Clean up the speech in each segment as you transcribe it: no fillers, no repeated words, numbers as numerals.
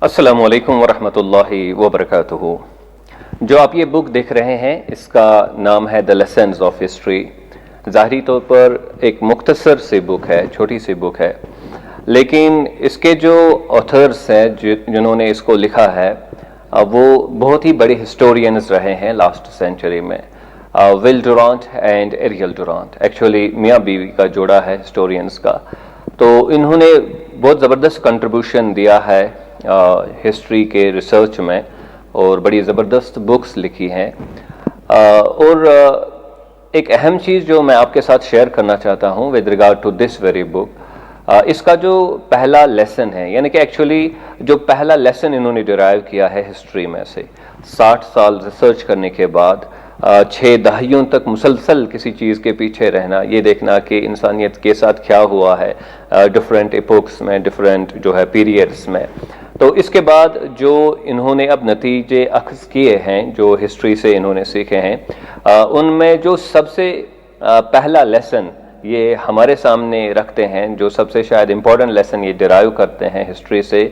السلام علیکم ورحمۃ اللہ وبرکاتہ۔ جو آپ یہ بک دیکھ رہے ہیں اس کا نام ہے دا لیسنز آف ہسٹری۔ ظاہری طور پر ایک مختصر سی بک ہے، چھوٹی سی بک ہے، لیکن اس کے جو آتھرز ہیں جنہوں نے اس کو لکھا ہے وہ بہت ہی بڑے ہسٹورینز رہے ہیں لاسٹ سینچری میں۔ ول ڈورانٹ اینڈ ایریل ڈورانٹ ایکچولی میاں بیوی کا جوڑا ہے ہسٹورینز کا، تو انہوں نے بہت زبردست کنٹریبیوشن دیا ہے ہسٹری کے ریسرچ میں، اور بڑی زبردست بکس لکھی ہیں۔ اور ایک اہم چیز جو میں آپ کے ساتھ شیئر کرنا چاہتا ہوں with regard to this very book, اس کا جو پہلا لیسن ہے، یعنی کہ ایکچولی جو پہلا لیسن انہوں نے ڈرائیو کیا ہے ہسٹری میں سے 60 سال ریسرچ کرنے کے بعد 6 دہائیوں تک مسلسل کسی چیز کے پیچھے رہنا، یہ دیکھنا کہ انسانیت کے ساتھ کیا ہوا ہے ڈفرینٹ ایپوکس میں، ڈفرینٹ جو ہے پیریڈز میں، تو اس کے بعد جو انہوں نے اب نتیجے اخذ کیے ہیں، جو ہسٹری سے انہوں نے سیکھے ہیں، ان میں جو سب سے پہلا لیسن یہ ہمارے سامنے رکھتے ہیں، جو سب سے شاید امپورٹنٹ لیسن یہ ڈرائیو کرتے ہیں ہسٹری سے،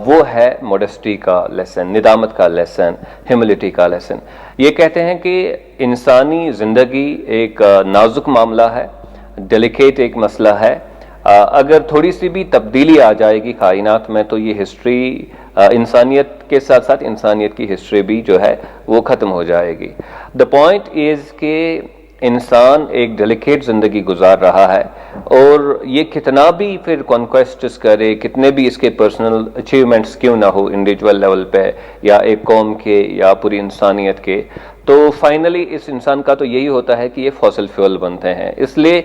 وہ ہے موڈسٹی کا لیسن، ندامت کا لیسن، ہیوملٹی کا لیسن۔ یہ کہتے ہیں کہ انسانی زندگی ایک نازک معاملہ ہے، ڈیلیکیٹ ایک مسئلہ ہے، اگر تھوڑی سی بھی تبدیلی آ جائے گی کائنات میں تو یہ ہسٹری انسانیت کے ساتھ ساتھ انسانیت کی ہسٹری بھی جو ہے وہ ختم ہو جائے گی۔ دا پوائنٹ از کہ انسان ایک ڈیلیکیٹ زندگی گزار رہا ہے، اور یہ کتنا بھی پھر کانکویسٹس کرے، کتنے بھی اس کے پرسنل اچیومنٹس کیوں نہ ہو انڈیویجول لیول پہ یا ایک قوم کے یا پوری انسانیت کے، تو فائنلی اس انسان کا تو یہی ہوتا ہے کہ یہ فوسل فیول بنتے ہیں، اس لیے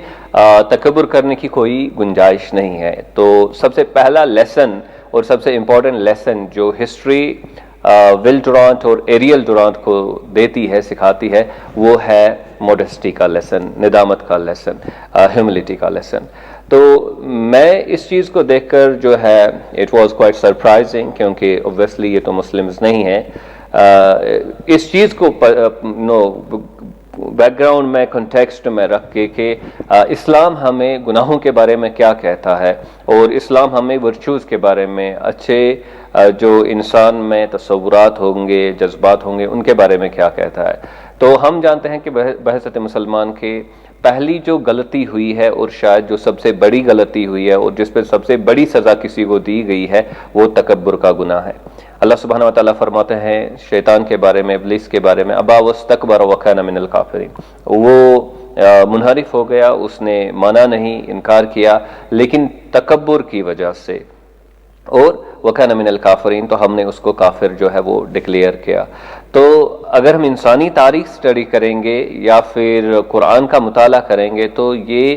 تکبر کرنے کی کوئی گنجائش نہیں ہے۔ تو سب سے پہلا لیسن اور سب سے امپورٹنٹ لیسن جو ہسٹری ول ڈورانٹ اور ایریل ڈورانٹ کو دیتی ہے، سکھاتی ہے، وہ ہے موڈسٹی کا لیسن، ندامت کا لیسن، ہیوملٹی کا لیسن۔ تو میں اس چیز کو دیکھ کر جو ہے اٹ واز کوائٹ سرپرائزنگ، کیونکہ اوبویسلی یہ تو مسلمز نہیں ہیں، اس چیز کو بیک گراؤنڈ میں کنٹیکسٹ میں رکھ کے کہ اسلام ہمیں گناہوں کے بارے میں کیا کہتا ہے، اور اسلام ہمیں ورچوز کے بارے میں، اچھے جو انسان میں تصورات ہوں گے، جذبات ہوں گے، ان کے بارے میں کیا کہتا ہے۔ تو ہم جانتے ہیں کہ بحثت مسلمان کے پہلی جو غلطی ہوئی ہے، اور شاید جو سب سے بڑی غلطی ہوئی ہے اور جس پہ سب سے بڑی سزا کسی کو دی گئی ہے، وہ تکبر کا گناہ ہے۔ اللہ سبحانہ وتعالیٰ فرماتے ہیں شیطان کے بارے میں، ابلیس کے بارے میں، ابا واستکبر وکان من الکافرین، وہ منحرف ہو گیا، اس نے مانا نہیں، انکار کیا، لیکن تکبر کی وجہ سے، اور وکان من الکافرین، تو ہم نے اس کو کافر جو ہے وہ ڈکلیئر کیا۔ تو اگر ہم انسانی تاریخ سٹڈی کریں گے یا پھر قرآن کا مطالعہ کریں گے تو یہ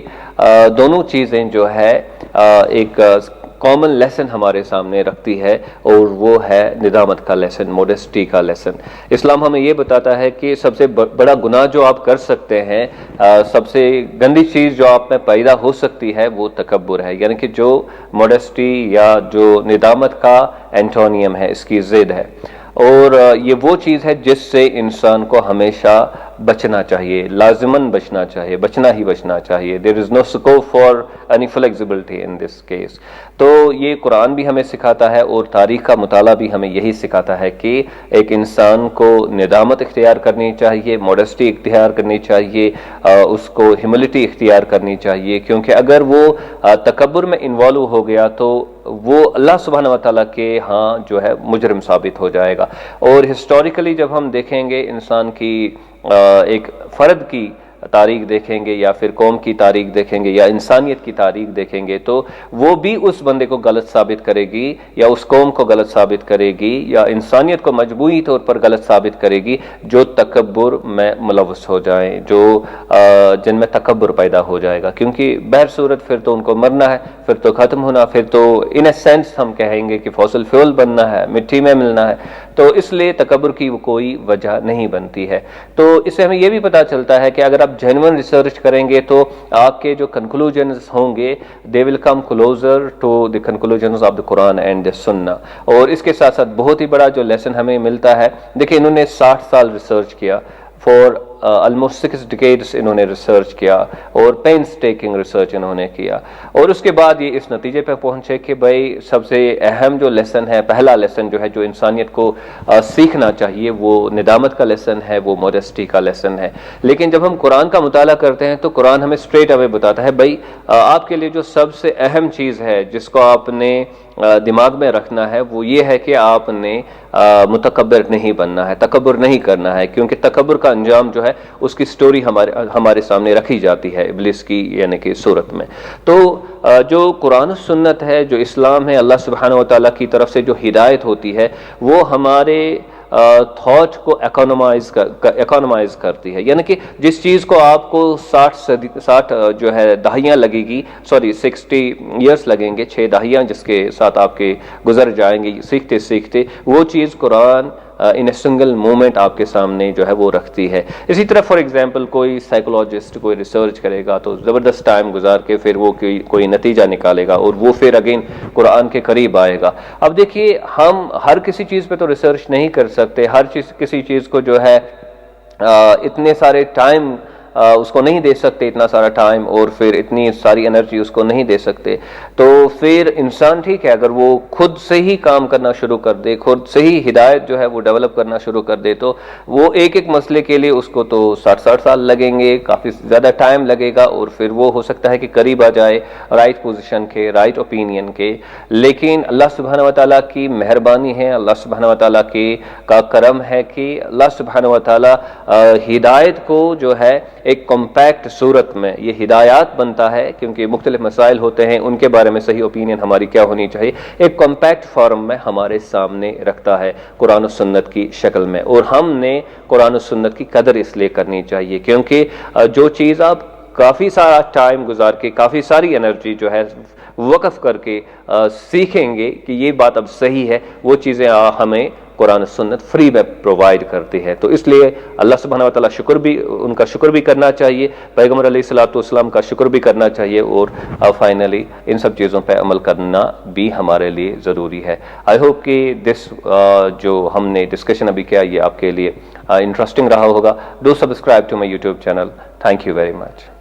دونوں چیزیں جو ہے ایک کامن لیسن ہمارے سامنے رکھتی ہے، اور وہ ہے ندامت کا لیسن، موڈسٹی کا لیسن۔ اسلام ہمیں یہ بتاتا ہے کہ سب سے بڑا گناہ جو آپ کر سکتے ہیں، سب سے گندی چیز جو آپ میں پیدا ہو سکتی ہے، وہ تکبر ہے، یعنی کہ جو موڈسٹی یا جو ندامت کا اینٹونیم ہے، اس کی ضد ہے، اور یہ وہ چیز ہے جس سے انسان کو ہمیشہ بچنا چاہیے، لازماً بچنا چاہیے، بچنا ہی بچنا چاہیے۔ there is no scope for any flexibility in this case۔ تو یہ قرآن بھی ہمیں سکھاتا ہے، اور تاریخ کا مطالعہ بھی ہمیں یہی سکھاتا ہے کہ ایک انسان کو ندامت اختیار کرنی چاہیے، موڈسٹی اختیار کرنی چاہیے، اس کو ہیوملٹی اختیار کرنی چاہیے، کیونکہ اگر وہ تکبر میں انوالو ہو گیا تو وہ اللہ سبحانہ وتعالیٰ کے ہاں جو ہے مجرم ثابت ہو جائے گا۔ اور ہسٹوریکلی جب ہم دیکھیں گے انسان کی ایک فرد کی تاریخ دیکھیں گے، یا پھر قوم کی تاریخ دیکھیں گے، یا انسانیت کی تاریخ دیکھیں گے، تو وہ بھی اس بندے کو غلط ثابت کرے گی، یا اس قوم کو غلط ثابت کرے گی، یا انسانیت کو مجموعی طور پر غلط ثابت کرے گی جو تکبر میں ملوث ہو جائیں، جو جن میں تکبر پیدا ہو جائے گا، کیونکہ بہر صورت پھر تو ان کو مرنا ہے، پھر تو ختم ہونا، پھر تو ان اے سینس ہم کہیں گے کہ فوسل فیول بننا ہے، مٹی میں ملنا ہے، تو اس لیے تکبر کی کوئی وجہ نہیں بنتی ہے۔ تو اس سے ہمیں یہ بھی پتہ چلتا ہے کہ اگر آپ جینوئن ریسرچ کریں گے تو آپ کے جو کنکلوژنز ہوں گے they will come closer to the conclusions of the Quran and the Sunnah۔ اور اس کے ساتھ ساتھ بہت ہی بڑا جو لیسن ہمیں ملتا ہے، دیکھیں انہوں نے 60 سال ریسرچ کیا for آلموسٹ 6 ڈیکیڈز انہوں نے ریسرچ کیا اور پینس ٹیکنگ ریسرچ انہوں نے کیا، اور اس کے بعد یہ اس نتیجے پہ پہنچے کہ بھائی سب سے اہم جو لیسن ہے، پہلا لیسن جو ہے جو انسانیت کو سیکھنا چاہیے، وہ ندامت کا لیسن ہے، وہ موڈسٹی کا لیسن ہے۔ لیکن جب ہم قرآن کا مطالعہ کرتے ہیں تو قرآن ہمیں اسٹریٹ اوے بتاتا ہے بھائی آپ کے لیے جو سب سے اہم چیز ہے جس کو آپ نے دماغ میں رکھنا ہے وہ یہ ہے کہ آپ نے متکبر نہیں بننا ہے، تکبر نہیں کرنا ہے، کیونکہ تکبر کا انجام جو ہے اس کی سٹوری ہمارے سامنے رکھی جاتی ہے ابلیس کی یعنی کہ صورت میں۔ تو جو قرآن و سنت ہے، جو اسلام ہے، اللہ سبحانہ و تعالیٰ کی طرف سے جو ہدایت ہوتی ہے وہ ہمارے تھاٹ کو اکانومائز کرتی ہے، یعنی کہ جس چیز کو آپ کو 60 جو ہے دہائیاں لگے گی، 60 ایئرس لگیں گے، 6 دہائیاں جس کے ساتھ آپ کے گزر جائیں گے سیکھتے سیکھتے، وہ چیز قرآن ان اے سنگل مومنٹ آپ کے سامنے جو ہے وہ رکھتی ہے۔ اسی طرح فار ایگزامپل کوئی سائیکولوجسٹ کوئی ریسرچ کرے گا تو زبردست ٹائم گزار کے پھر وہ کوئی نتیجہ نکالے گا اور وہ پھر اگین قرآن کے قریب آئے گا۔ اب دیکھیے ہم ہر کسی چیز پہ تو ریسرچ نہیں کر سکتے، کسی چیز کو جو ہے اتنے سارے ٹائم اس کو نہیں دے سکتے، اتنا سارا ٹائم اور پھر اتنی ساری انرجی اس کو نہیں دے سکتے، تو پھر انسان ٹھیک ہے اگر وہ خود سے ہی کام کرنا شروع کر دے، خود سے ہی ہدایت جو ہے وہ ڈیولپ کرنا شروع کر دے، تو وہ ایک مسئلے کے لیے اس کو تو 60 سال لگیں گے، کافی زیادہ ٹائم لگے گا، اور پھر وہ ہو سکتا ہے کہ قریب آ جائے رائٹ پوزیشن کے، رائٹ اوپینین کے۔ لیکن اللہ سبحانہ و تعالیٰ کی مہربانی ہے، اللہ سبحانہ و تعالیٰ کا کرم ہے کہ اللہ سبحانہ و تعالیٰ ہدایت کو جو ہے ایک کمپیکٹ صورت میں یہ ہدایات بنتا ہے، کیونکہ مختلف مسائل ہوتے ہیں ان کے بارے میں صحیح اوپینین ہماری کیا ہونی چاہیے، ایک کمپیکٹ فارم میں ہمارے سامنے رکھتا ہے قرآن و سنت کی شکل میں، اور ہم نے قرآن و سنت کی قدر اس لیے کرنی چاہیے کیونکہ جو چیز آپ کافی سارا ٹائم گزار کے، کافی ساری انرجی جو ہے وقف کر کے سیکھیں گے کہ یہ بات اب صحیح ہے، وہ چیزیں ہمیں قرآن و سنت فری میں پرووائڈ کرتی ہے۔ تو اس لیے اللہ سبحانہ و تعالیٰ ان کا شکر بھی کرنا چاہیے، پیغمبر علیہ الصلوۃ والسلام کا شکر بھی کرنا چاہیے، اور فائنلی ان سب چیزوں پہ عمل کرنا بھی ہمارے لیے ضروری ہے۔ آئی ہوپ کہ جو ہم نے ڈسکشن ابھی کیا یہ آپ کے لیے انٹرسٹنگ رہا ہوگا۔ Do subscribe to my YouTube channel. Thank you very much.